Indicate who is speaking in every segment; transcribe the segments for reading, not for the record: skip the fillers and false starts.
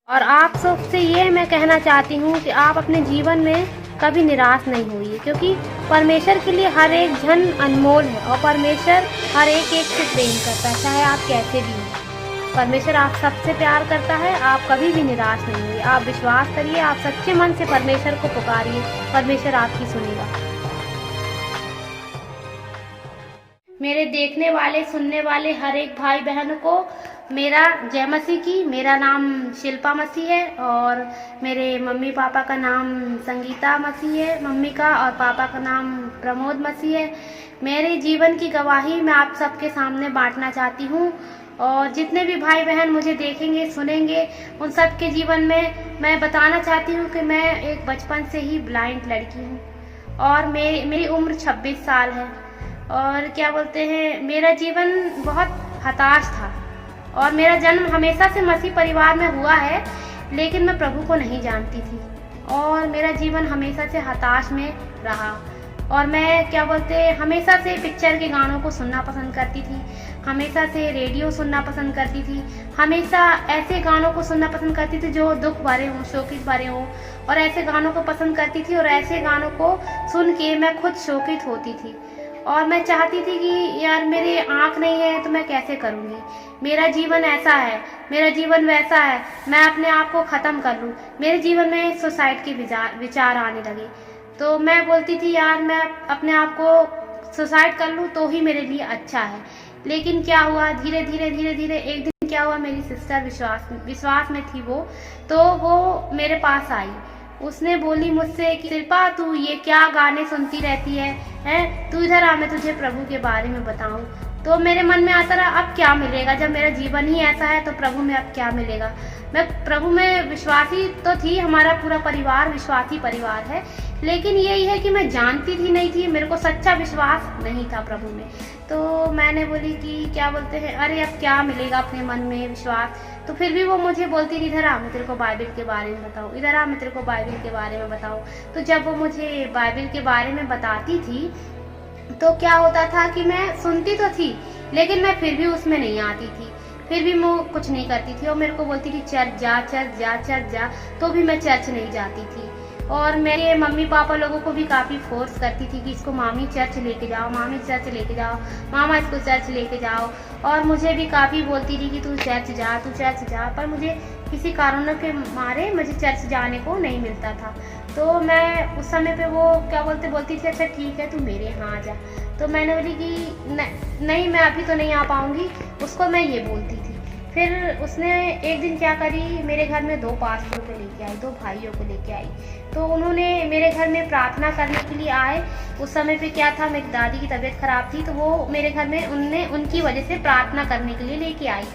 Speaker 1: और आप सबसे ये मैं कहना चाहती हूँ कि आप अपने जीवन में कभी निराश नहीं होइए, क्योंकि परमेश्वर के लिए हर एक जन अनमोल है और परमेश्वर हर एक से प्रेम करता है, चाहे आप कैसे भी हो। परमेश्वर आप सबसे प्यार करता है। आप कभी भी निराश नहीं होइए, आप विश्वास करिए, आप सच्चे मन से परमेश्वर को पुकारिए, परमेश्वर आपकी सुनेगा। मेरे देखने वाले सुनने वाले हर एक भाई बहन को मेरा जय मसीह की। मेरा नाम शिल्पा मसीह है और मेरे मम्मी पापा का नाम संगीता मसीह है मम्मी का, और पापा का नाम प्रमोद मसीह है। मेरे जीवन की गवाही मैं आप सबके सामने बांटना चाहती हूँ, और जितने भी भाई बहन मुझे देखेंगे सुनेंगे उन सब के जीवन में मैं बताना चाहती हूँ कि मैं एक बचपन से ही ब्लाइंड लड़की हूँ और मेरी उम्र 26 साल है। और क्या बोलते हैं, मेरा जीवन बहुत हताश था और मेरा जन्म हमेशा से मसीह परिवार में हुआ है, लेकिन मैं प्रभु को नहीं जानती थी और मेरा जीवन हमेशा से हताश में रहा। और मैं क्या बोलते हमेशा से पिक्चर के गानों को सुनना पसंद करती थी, हमेशा से रेडियो सुनना पसंद करती थी, हमेशा ऐसे गानों को सुनना पसंद करती थी जो दुख भरे हों, शोकित भरे हों, और ऐसे गानों को पसंद करती थी और ऐसे गानों को सुन के मैं खुद शोकित होती थी। और मैं चाहती थी कि यार मेरी आँख नहीं है तो मैं कैसे करूँगी, मेरा जीवन ऐसा है, मेरा जीवन वैसा है, मैं अपने आप को ख़त्म कर लूँ। मेरे जीवन में सुसाइड के विचार आने लगे, तो मैं बोलती थी यार मैं अपने आप को सुसाइड कर लूँ तो ही मेरे लिए अच्छा है। लेकिन क्या हुआ, धीरे धीरे एक दिन क्या हुआ, मेरी सिस्टर विश्वास में थी वो, तो वो मेरे पास आई। उसने बोली मुझसे कि शिल्पा तू ये क्या गाने सुनती रहती है, तू इधर आ, मैं तुझे प्रभु के बारे में बताऊं। तो मेरे मन में आता रहा अब क्या मिलेगा, जब मेरा जीवन ही ऐसा है तो प्रभु में अब क्या मिलेगा। मैं प्रभु में विश्वासी तो थी, हमारा पूरा परिवार विश्वासी परिवार है, लेकिन यही है कि मैं जानती थी नहीं थी, मेरे को सच्चा विश्वास नहीं था प्रभु में। तो मैंने बोली कि क्या बोलते हैं, अरे अब क्या मिलेगा अपने मन में विश्वास। तो फिर भी वो मुझे बोलती थी इधर आ मैं तेरे को बाइबल के बारे में बताऊँ, इधर आ मैं तेरे को बाइबल के बारे में बताऊँ। तो जब वो मुझे बाइबल के बारे में बताती थी तो क्या होता था कि मैं सुनती तो थी लेकिन मैं फिर भी उसमें नहीं आती थी, फिर भी मैं कुछ नहीं करती थी। और मेरे को बोलती थी चर्च जा, तो भी मैं चर्च नहीं जाती थी। और मेरे मम्मी पापा लोगों को भी काफ़ी फोर्स करती थी कि इसको मामी चर्च लेके जाओ, मामी चर्च लेके जाओ, मामा इसको चर्च लेके जाओ। और मुझे भी काफ़ी बोलती थी कि तू चर्च जा, पर मुझे किसी कारणों के मारे मुझे चर्च जाने को नहीं मिलता था। तो मैं उस समय पे वो क्या बोलती थी अच्छा ठीक है तू मेरे यहाँ आ जा। तो मैंने बोली कि नहीं मैं अभी तो नहीं आ पाऊँगी, उसको मैं ये बोलती थी। फिर उसने एक दिन क्या करी, मेरे घर में 2 पास्टरों को लेके आई, 2 भाइयों को लेके आई। तो उन्होंने मेरे घर में प्रार्थना करने के लिए आए। उस समय पे क्या था, मेरी दादी की तबीयत खराब थी, तो वो मेरे घर में उनकी वजह से प्रार्थना करने के लिए लेके आई।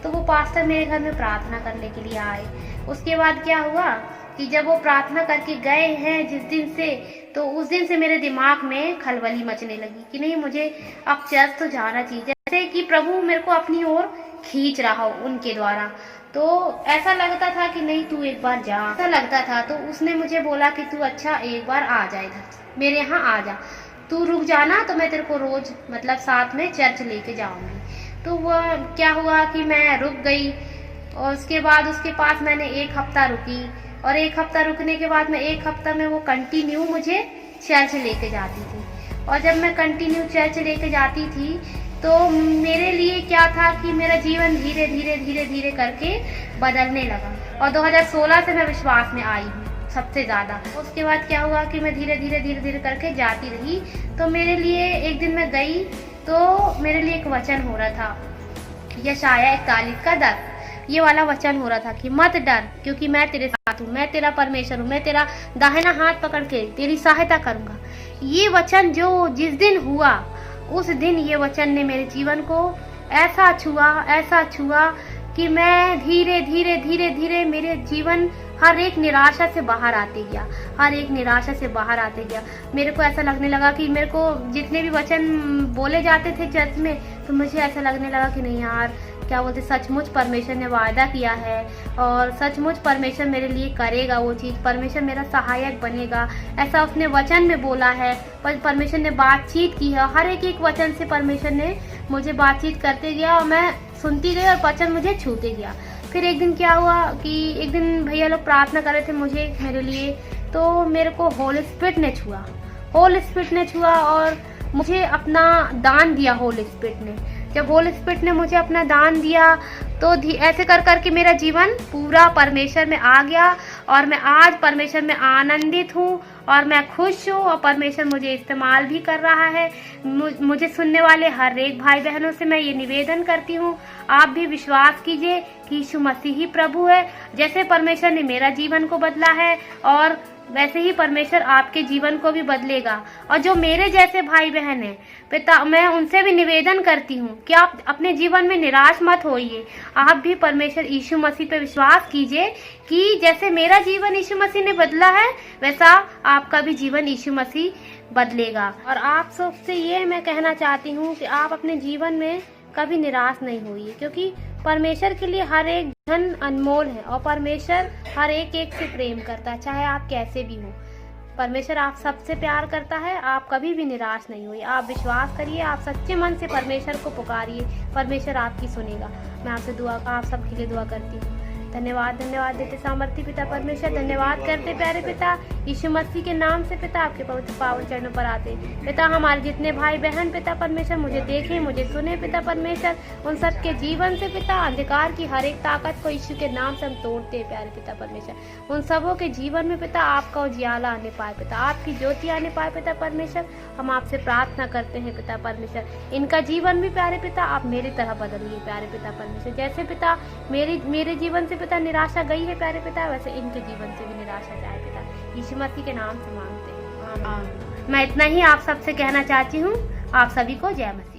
Speaker 1: तो वो पास्टर मेरे घर में प्रार्थना करने के लिए आए। उसके बाद क्या हुआ कि जब वो प्रार्थना करके गए हैं जिस दिन से, तो उस दिन से मेरे दिमाग में खलबली मचने लगी कि नहीं मुझे अब चर्च तो जाना चाहिए, जैसे कि प्रभु मेरे को अपनी ओर खींच रहा हो उनके द्वारा। तो ऐसा लगता था कि नहीं तू एक बार जा, ऐसा लगता था। तो उसने मुझे बोला कि तू अच्छा एक बार आ जा, इधर मेरे यहाँ आ जा, तू रुक जाना तो मैं तेरे को रोज मतलब साथ में चर्च लेके जाऊंगी। तो वह क्या हुआ कि मैं रुक गई और उसके बाद उसके पास मैंने 1 हफ्ता रुकी, और 1 हफ्ता रुकने के बाद में 1 हफ्ता में वो कंटिन्यू मुझे चर्च लेके जाती थी। और जब मैं कंटिन्यू चर्च लेके जाती थी तो मेरे लिए क्या था कि मेरा जीवन धीरे धीरे करके बदलने लगा। और 2016 से मैं विश्वास में आई हूँ सबसे ज़्यादा। उसके बाद क्या हुआ कि मैं धीरे धीरे करके जाती रही। तो मेरे लिए एक दिन मैं गई तो मेरे लिए एक वचन हो रहा था, यशायाह 41 का 10, ये वाला वचन हो रहा था कि मत डर क्योंकि मैं तेरे साथ हूँ, मैं तेरा परमेश्वर हूँ, मैं तेरा दाहिना हाथ पकड़ के तेरी सहायता करूँगा। ये वचन जो जिस दिन हुआ उस दिन ये वचन ने मेरे जीवन को ऐसा छुआ कि मैं धीरे धीरे मेरे जीवन हर एक निराशा से बाहर आते गया। मेरे को ऐसा लगने लगा कि मेरे को जितने भी वचन बोले जाते थे चर्च में, तो मुझे ऐसा लगने लगा कि नहीं यार क्या बोलते सचमुच परमेश्वर ने वादा किया है और सचमुच परमेश्वर मेरे लिए करेगा वो चीज़, परमेश्वर मेरा सहायक बनेगा, ऐसा उसने वचन में बोला है। पर परमेश्वर ने बातचीत की है, हर एक वचन से परमेश्वर ने मुझे बातचीत करते गया और मैं सुनती गई और वचन मुझे छूते गया। फिर एक दिन क्या हुआ कि एक दिन भैया लोग प्रार्थना कर रहे थे मेरे लिए, तो मेरे को होली स्पिरिट ने छुआ और मुझे अपना दान दिया होली स्पिरिट ने। जब होली स्पिरिट ने मुझे अपना दान दिया तो ऐसे कर करके मेरा जीवन पूरा परमेश्वर में आ गया और मैं आज परमेश्वर में आनंदित हूँ और मैं खुश हूँ और परमेश्वर मुझे इस्तेमाल भी कर रहा है। मुझे सुनने वाले हर एक भाई बहनों से मैं ये निवेदन करती हूँ, आप भी विश्वास कीजिए कि यीशु मसीह ही प्रभु है। जैसे परमेश्वर ने मेरा जीवन को बदला है और वैसे ही परमेश्वर आपके जीवन को भी बदलेगा। और जो मेरे जैसे भाई बहन हैं पिता, मैं उनसे भी निवेदन करती हूँ कि आप अपने जीवन में निराश मत होइए। आप भी परमेश्वर यीशु मसीह पे विश्वास कीजिए कि जैसे मेरा जीवन यीशु मसीह ने बदला है वैसा आपका भी जीवन यीशु मसीह बदलेगा। और आप सबसे ये मैं कहना चाहती हूँ कि आप अपने जीवन में कभी निराश नहीं होइए, क्योंकि परमेश्वर के लिए हर एक धन अनमोल है और परमेश्वर हर एक से प्रेम करता है, चाहे आप कैसे भी हो। परमेश्वर आप सबसे प्यार करता है। आप कभी भी निराश नहीं हुई, आप विश्वास करिए, आप सच्चे मन से परमेश्वर को पुकारिए, परमेश्वर आपकी सुनेगा। मैं आपसे आप सबके लिए दुआ करती हूँ। धन्यवाद देते सामर्थ्य पिता परमेश्वर, धन्यवाद करते प्यारे पिता यीशु मसीह के नाम से पिता, आपके पवित्र पावन चरणों पर आते पिता। हमारे जितने भाई बहन पिता परमेश्वर मुझे देखे, मुझे सुने पिता परमेश्वर, उन सब के जीवन से पिता अंधकार की हर एक ताकत को यीशु के नाम से हम तोड़ते प्यारे पिता परमेश्वर। उन सबों के जीवन में पिता आपका उजियाला आने पाए पिता, आपकी ज्योति आने पाए पिता परमेश्वर। हम आपसे प्रार्थना करते हैं पिता परमेश्वर, इनका जीवन भी प्यारे पिता आप मेरी तरह बदलिए प्यारे पिता परमेश्वर। जैसे पिता मेरे जीवन से पिता निराशा गई है प्यारे पिता, वैसे इनके जीवन से भी निराशा जाए पिता, यीशु मसीह के नाम से मांगते हैं। मैं इतना ही आप सबसे कहना चाहती हूँ। आप सभी को जय मसीह।